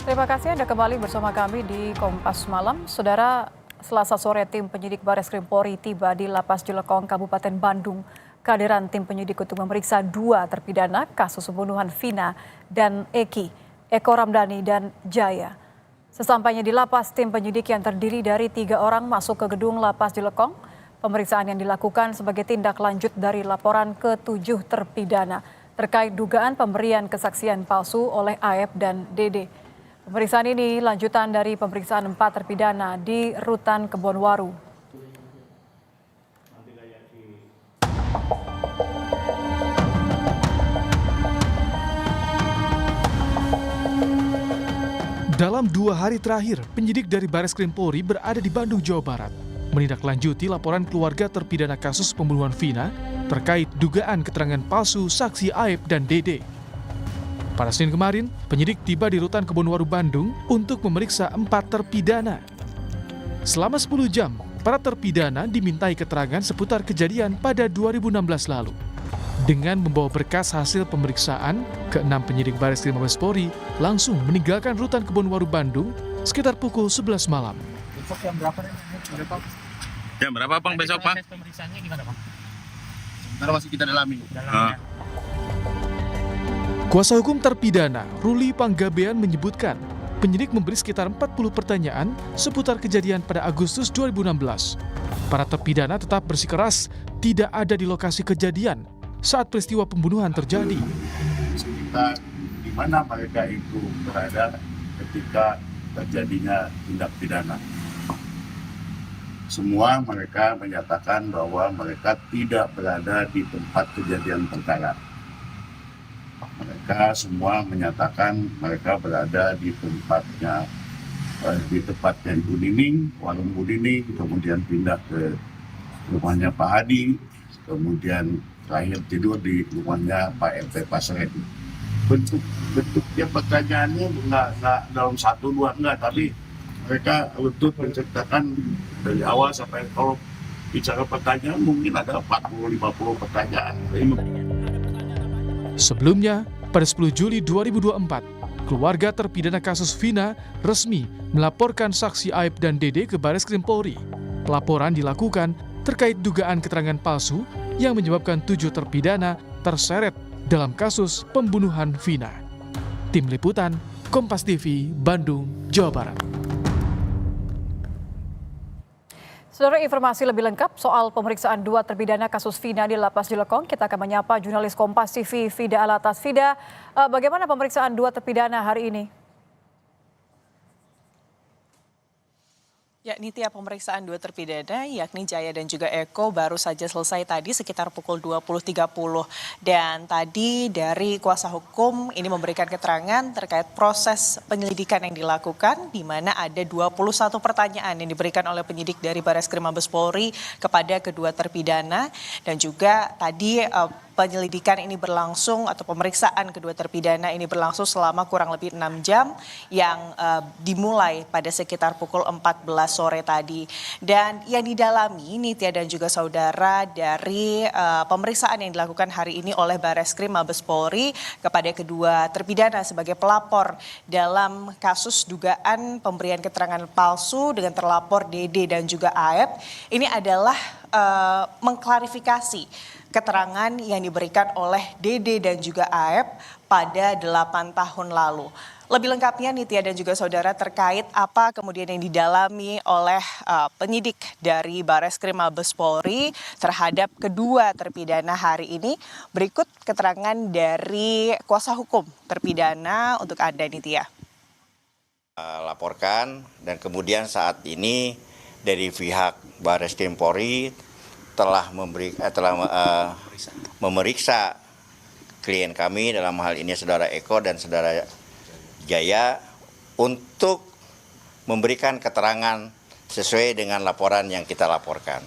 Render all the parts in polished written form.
Terima kasih Anda kembali bersama kami di Kompas Malam. Saudara, Selasa sore tim penyidik Bareskrim Polri tiba di Lapas Jelekong, Kabupaten Bandung. Kehadiran tim penyidik untuk memeriksa 2 terpidana kasus pembunuhan Vina dan Eko Ramdhani dan Jaya. Sesampainya di lapas, tim penyidik yang terdiri dari 3 orang masuk ke gedung Lapas Jelekong. Pemeriksaan yang dilakukan sebagai tindak lanjut dari laporan ke-7 terpidana terkait dugaan pemberian kesaksian palsu oleh Aep dan Dede. Pemeriksaan ini lanjutan dari pemeriksaan 4 terpidana di Rutan Kebonwaru. Dalam 2 hari terakhir, penyidik dari Bareskrim Polri berada di Bandung, Jawa Barat, menindaklanjuti laporan keluarga terpidana kasus pembunuhan Vina terkait dugaan keterangan palsu saksi Aep dan Dede. Pada Senin kemarin, penyidik tiba di Rutan Kebonwaru, Bandung untuk memeriksa 4 terpidana. Selama 10 jam, para terpidana dimintai keterangan seputar kejadian pada 2016 lalu. Dengan membawa berkas hasil pemeriksaan, ke-6 penyidik Bareskrim Mabes Polri langsung meninggalkan Rutan Kebonwaru, Bandung sekitar pukul 11 malam. Besok jam berapa nih? Jam berapa Bang besok Bang? Proses pemeriksaannya gimana Bang? Sebentar masih kita dalami. Kuasa hukum terpidana, Ruli Panggabean menyebutkan, penyidik memberi sekitar 40 pertanyaan seputar kejadian pada Agustus 2016. Para terpidana tetap bersikeras tidak ada di lokasi kejadian saat peristiwa pembunuhan terjadi. Kita di mana mereka itu berada ketika terjadinya tindak pidana. Semua mereka menyatakan bahwa mereka tidak berada di tempat kejadian perkara. Mereka semua menyatakan mereka berada di tempatnya, di tempatnya Ibu Nining, warung Bu Nining, kemudian pindah ke rumahnya Pak Hadi, kemudian terakhir tidur di rumahnya Pak RT Pasret. Bentuknya pertanyaannya nggak dalam 1-2 enggak, tapi mereka untuk menceritakan dari awal sampai, kalau bicara pertanyaan mungkin ada 40-50 pertanyaan. Sebelumnya, pada 10 Juli 2024, keluarga terpidana kasus Vina resmi melaporkan saksi Aep dan Dede ke Bareskrim Polri. Pelaporan dilakukan terkait dugaan keterangan palsu yang menyebabkan 7 terpidana terseret dalam kasus pembunuhan Vina. Tim Liputan, Kompas TV, Bandung, Jawa Barat. Saudara, informasi lebih lengkap soal pemeriksaan 2 terpidana kasus Vina di Lapas Jelekong, kita akan menyapa jurnalis Kompas TV Fida Alatas. Fida, bagaimana pemeriksaan 2 terpidana hari ini? Ya, Nitya, pemeriksaan 2 terpidana yakni Jaya dan juga Eko baru saja selesai tadi sekitar pukul 20.30. Dan tadi dari kuasa hukum ini memberikan keterangan terkait proses penyelidikan yang dilakukan, di mana ada 21 pertanyaan yang diberikan oleh penyidik dari Bareskrim Mabes Polri kepada kedua terpidana. Dan juga tadi penyelidikan ini berlangsung atau pemeriksaan kedua terpidana ini berlangsung selama kurang lebih 6 jam yang dimulai pada sekitar pukul 14 sore tadi. Dan yang didalami Nitya dan juga saudara dari pemeriksaan yang dilakukan hari ini oleh Bareskrim Mabes Polri kepada kedua terpidana sebagai pelapor dalam kasus dugaan pemberian keterangan palsu dengan terlapor Dede dan juga Aep. Ini adalah mengklarifikasi keterangan yang diberikan oleh Dede dan juga Aep pada 8 tahun lalu. Lebih lengkapnya Nitya dan juga saudara terkait apa kemudian yang didalami oleh penyidik dari Bareskrim Mabes Polri terhadap kedua terpidana hari ini. Berikut keterangan dari kuasa hukum terpidana untuk Anda, Nitya. Laporkan, dan kemudian saat ini dari pihak Bareskrim Polri telah memeriksa klien kami, dalam hal ini saudara Eko dan saudara Jaya, untuk memberikan keterangan sesuai dengan laporan yang kita laporkan.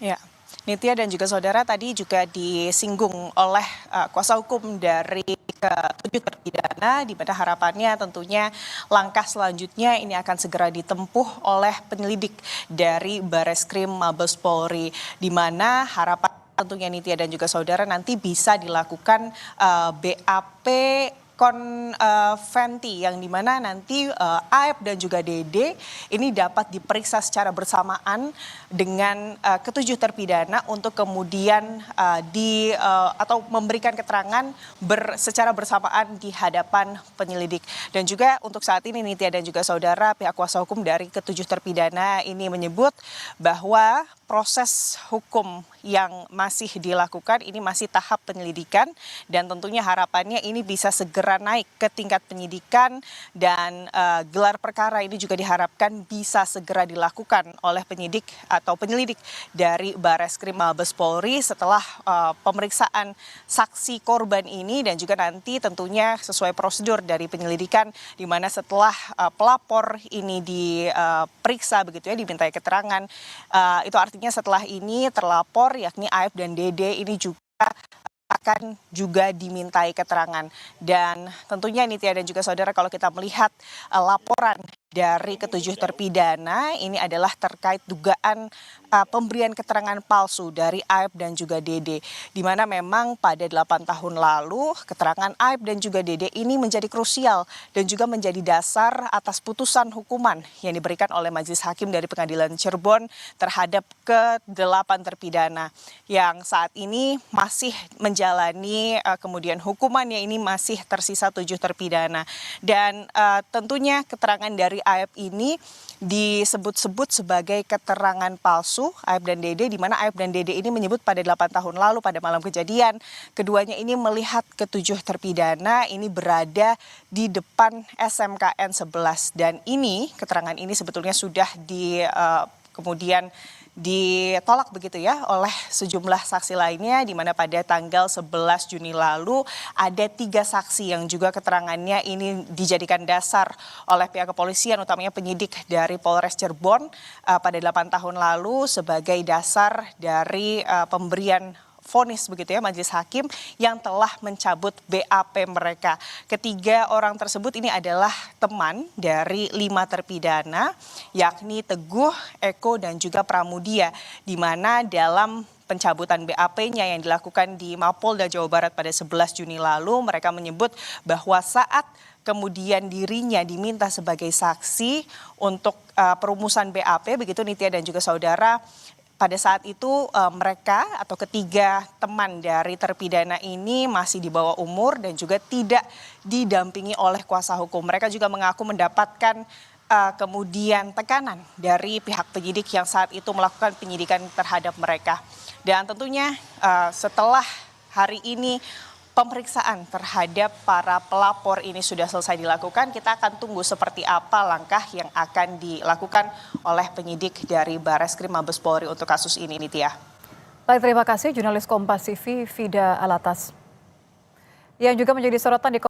Ya, Nitya dan juga saudara, tadi juga disinggung oleh kuasa hukum dari ke-7 terpidana, di mana harapannya tentunya langkah selanjutnya ini akan segera ditempuh oleh penyelidik dari Bareskrim Mabes Polri, di mana harapan tentunya Nitya dan juga saudara nanti bisa dilakukan BAP konventi yang dimana nanti Aep dan juga Dede ini dapat diperiksa secara bersamaan dengan ketujuh terpidana untuk kemudian atau memberikan keterangan secara bersamaan di hadapan penyelidik. Dan juga untuk saat ini Nitya dan juga saudara, pihak kuasa hukum dari ketujuh terpidana ini menyebut bahwa proses hukum yang masih dilakukan ini masih tahap penyelidikan dan tentunya harapannya ini bisa segera naik ke tingkat penyidikan dan gelar perkara ini juga diharapkan bisa segera dilakukan oleh penyidik atau penyelidik dari Bareskrim Mabes Polri setelah pemeriksaan saksi korban ini dan juga nanti tentunya sesuai prosedur dari penyelidikan di mana setelah pelapor ini diperiksa begitu ya, dimintai keterangan, itu artinya setelah ini terlapor yakni Aep dan Dede ini juga akan juga dimintai keterangan. Dan tentunya Nitya dan juga saudara, kalau kita melihat laporan dari ketujuh terpidana ini adalah terkait dugaan pemberian keterangan palsu dari Aep dan juga Dede, di mana memang pada 8 tahun lalu keterangan Aep dan juga Dede ini menjadi krusial dan juga menjadi dasar atas putusan hukuman yang diberikan oleh Majelis Hakim dari Pengadilan Cirebon terhadap ke-8 terpidana yang saat ini masih menjalani kemudian hukumannya ini masih tersisa 7 terpidana. Dan tentunya keterangan dari Aep ini disebut-sebut sebagai keterangan palsu Aep dan Dede, di mana Aep dan Dede ini menyebut pada 8 tahun lalu pada malam kejadian keduanya ini melihat ketujuh terpidana ini berada di depan SMKN 11 dan ini keterangan ini sebetulnya sudah kemudian ditolak begitu ya oleh sejumlah saksi lainnya, di mana pada tanggal 11 Juni lalu ada 3 saksi yang juga keterangannya ini dijadikan dasar oleh pihak kepolisian utamanya penyidik dari Polres Cirebon pada 8 tahun lalu sebagai dasar dari pemberian vonis begitu ya Majelis Hakim yang telah mencabut BAP mereka. Ketiga orang tersebut ini adalah teman dari 5 terpidana yakni Teguh, Eko dan juga Pramudia, di mana dalam pencabutan BAP-nya yang dilakukan di Mapolda Jawa Barat pada 11 Juni lalu mereka menyebut bahwa saat kemudian dirinya diminta sebagai saksi untuk perumusan BAP begitu Nitya dan juga saudara, pada saat itu mereka atau ketiga teman dari terpidana ini masih di bawah umur dan juga tidak didampingi oleh kuasa hukum. Mereka juga mengaku mendapatkan kemudian tekanan dari pihak penyidik yang saat itu melakukan penyidikan terhadap mereka. Dan tentunya setelah hari ini pemeriksaan terhadap para pelapor ini sudah selesai dilakukan, kita akan tunggu seperti apa langkah yang akan dilakukan oleh penyidik dari Bareskrim Mabes Polri untuk kasus ini, Nitya. Baik, terima kasih jurnalis Kompas TV Vida Alatas. Yang juga menjadi sorotan di